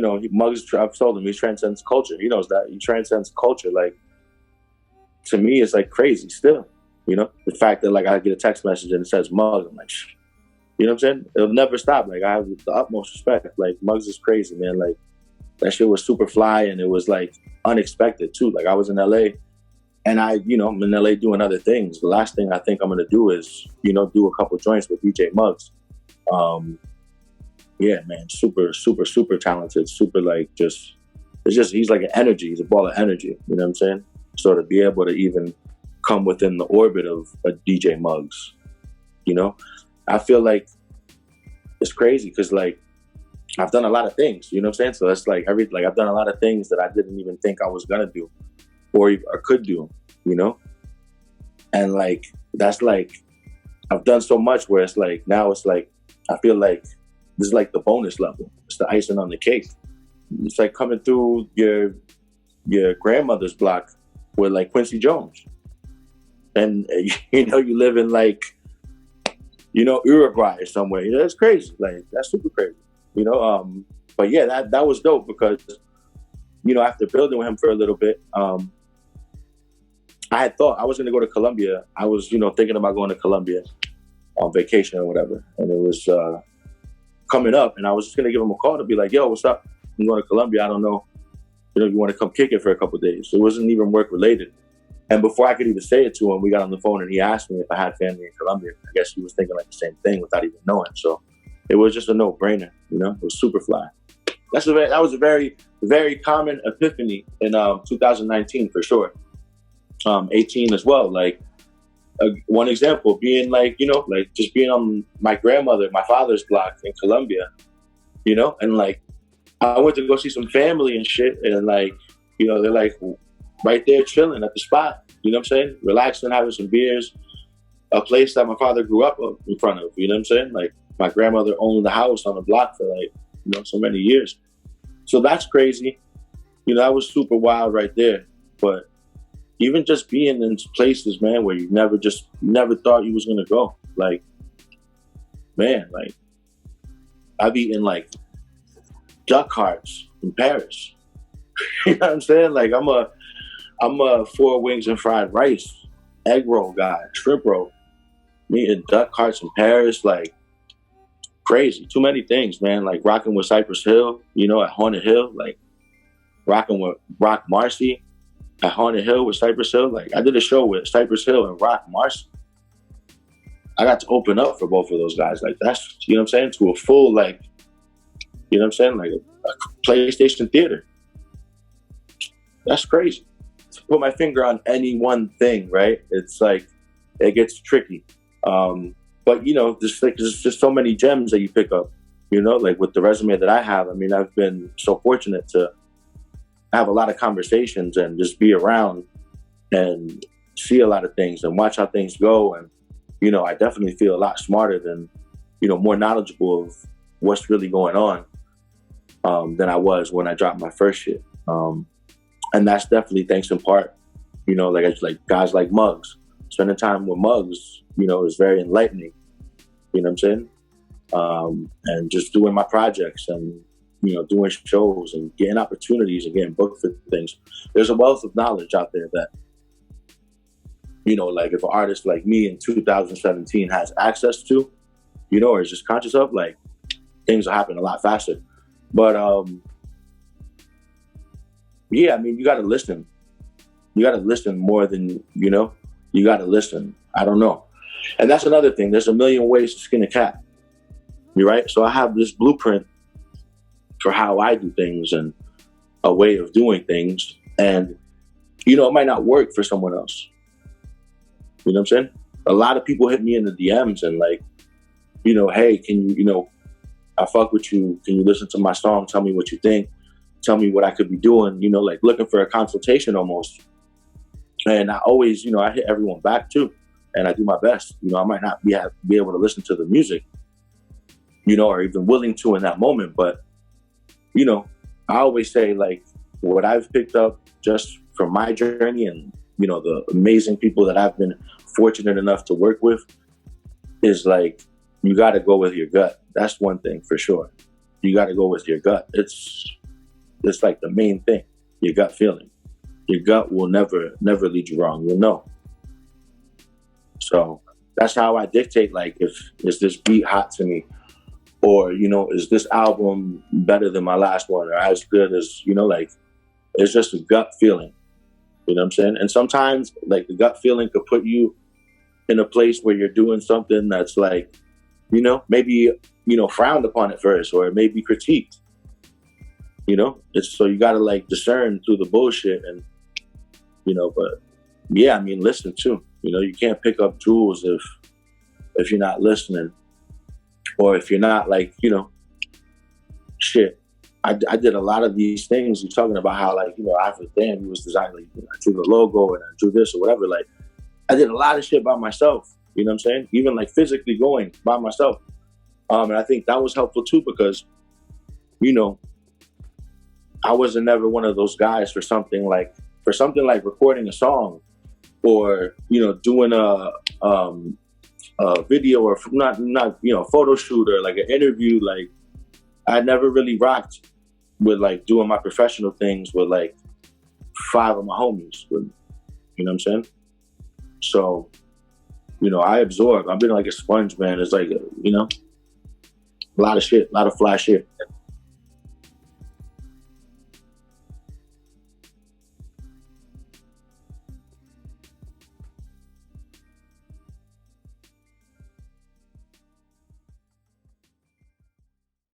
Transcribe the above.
know, I've told him he transcends culture. He knows that. He transcends culture. Like, to me, it's like crazy still. You know, the fact that like I get a text message and it says Muggs, I'm like, shh. You know what I'm saying? It'll never stop. Like, I have the utmost respect. Like, Muggs is crazy, man. Like, that shit was super fly, and it was like unexpected too. Like, I was in LA, and I'm in LA doing other things. The last thing I think I'm gonna do is, do a couple joints with DJ Muggs. Yeah, man, super, super, super talented. Super, like, he's like an energy. He's a ball of energy. You know what I'm saying? So to be able to even come within the orbit of a DJ Muggs, I feel like it's crazy because, like, I've done a lot of things, you know what I'm saying? So that's like I've done a lot of things that I didn't even think I was gonna do or could do, And like, that's like, I've done so much where it's like, now it's like, I feel like this is like the bonus level. It's the icing on the cake. It's like coming through your grandmother's block with like Quincy Jones. And, you live in like, Uruguay or somewhere. That's crazy. Like, that's super crazy. But yeah, that was dope because, after building with him for a little bit, I had thought I was going to go to Colombia. I was, thinking about going to Colombia on vacation or whatever. And it was coming up, and I was just going to give him a call to be like, yo, what's up? I'm going to Colombia. I don't know. You want to come kick it for a couple of days. It wasn't even work related. And before I could even say it to him, we got on the phone and he asked me if I had family in Colombia. I guess he was thinking like the same thing without even knowing. So it was just a no-brainer, It was super fly. That was a very, very common epiphany in 2019 for sure. 18 as well. Like, one example being like, like just being on my father's block in Colombia, and like I went to go see some family and shit, and like, they're like right there chilling at the spot, you know what I'm saying? Relaxing, having some beers, a place that my father grew up in front of, you know what I'm saying? Like, my grandmother owned the house on the block for like, so many years. So that's crazy. That was super wild right there. But even just being in places, man, where you never thought you was going to go. Like, man, like, I've eaten like duck hearts in Paris. You know what I'm saying? Like, I'm a 4 wings and fried rice, egg roll guy, shrimp roll. Me eating duck hearts in Paris, like, crazy. Too many things, man. Like, rocking with Cypress Hill, at Haunted Hill. Like, rocking with Rock Marcy at Haunted Hill with Cypress Hill. Like, I did a show with Cypress Hill and Rock Marcy. I got to open up for both of those guys. Like, that's, you know what I'm saying? To a full, like, you know what I'm saying? Like a PlayStation theater. That's crazy. To put my finger on any one thing, right? It's like, it gets tricky. But, there's just so many gems that you pick up, like with the resume that I have. I mean, I've been so fortunate to have a lot of conversations and just be around and see a lot of things and watch how things go. And, I definitely feel a lot smarter than, more knowledgeable of what's really going on than I was when I dropped my first shit. And that's definitely thanks in part, like guys like Muggs. Spending time with Muggs, is very enlightening. You know what I'm saying? And just doing my projects and, doing shows and getting opportunities and getting booked for things. There's a wealth of knowledge out there that, like if an artist like me in 2017 has access to, or is just conscious of, like, things will happen a lot faster. But, yeah, I mean, you got to listen. You got to listen more than, you got to listen. I don't know. And that's another thing. There's a million ways to skin a cat. You're right. So I have this blueprint for how I do things and a way of doing things. And, it might not work for someone else. You know what I'm saying? A lot of people hit me in the DMs and like, hey, can you, I fuck with you. Can you listen to my song? Tell me what you think. Tell me what I could be doing, like looking for a consultation almost. And I always, I hit everyone back too. And I do my best. I might not be able to listen to the music, or even willing to in that moment. But, I always say, like, what I've picked up just from my journey and, the amazing people that I've been fortunate enough to work with is like, you got to go with your gut. That's one thing for sure. You got to go with your gut. It's That's like the main thing. Your gut feeling. Your gut will never lead you wrong. You'll know. So that's how I dictate, like, if is this beat hot to me, or, you know, is this album better than my last one, or as good as, you know, like, it's just a gut feeling. You know what I'm saying? And sometimes, like, the gut feeling could put you in a place where you're doing something that's, like, you know, maybe, you know, frowned upon at first, or it may be critiqued. You know, it's so you got to, like, discern through the bullshit, and, you know, but yeah, I mean, listen too. You know, you can't pick up jewels if you're not listening, or if you're not, like, you know, shit. I did a lot of these things. You're talking about how, like, you know, after damn, he was designing, like, you know, I drew the logo and I drew this or whatever. Like, I did a lot of shit by myself. You know what I'm saying? Even, like, physically going by myself. And I think that was helpful too, because, you know, I wasn't never one of those guys for something like recording a song, or, you know, doing a video, or not, you know, photo shoot, or like an interview. Like, I never really rocked with, like, doing my professional things with, like, 5 of my homies with me. You know what I'm saying? So, you know, I absorb. I've been like a sponge, man. It's like, you know, a lot of shit, a lot of fly shit.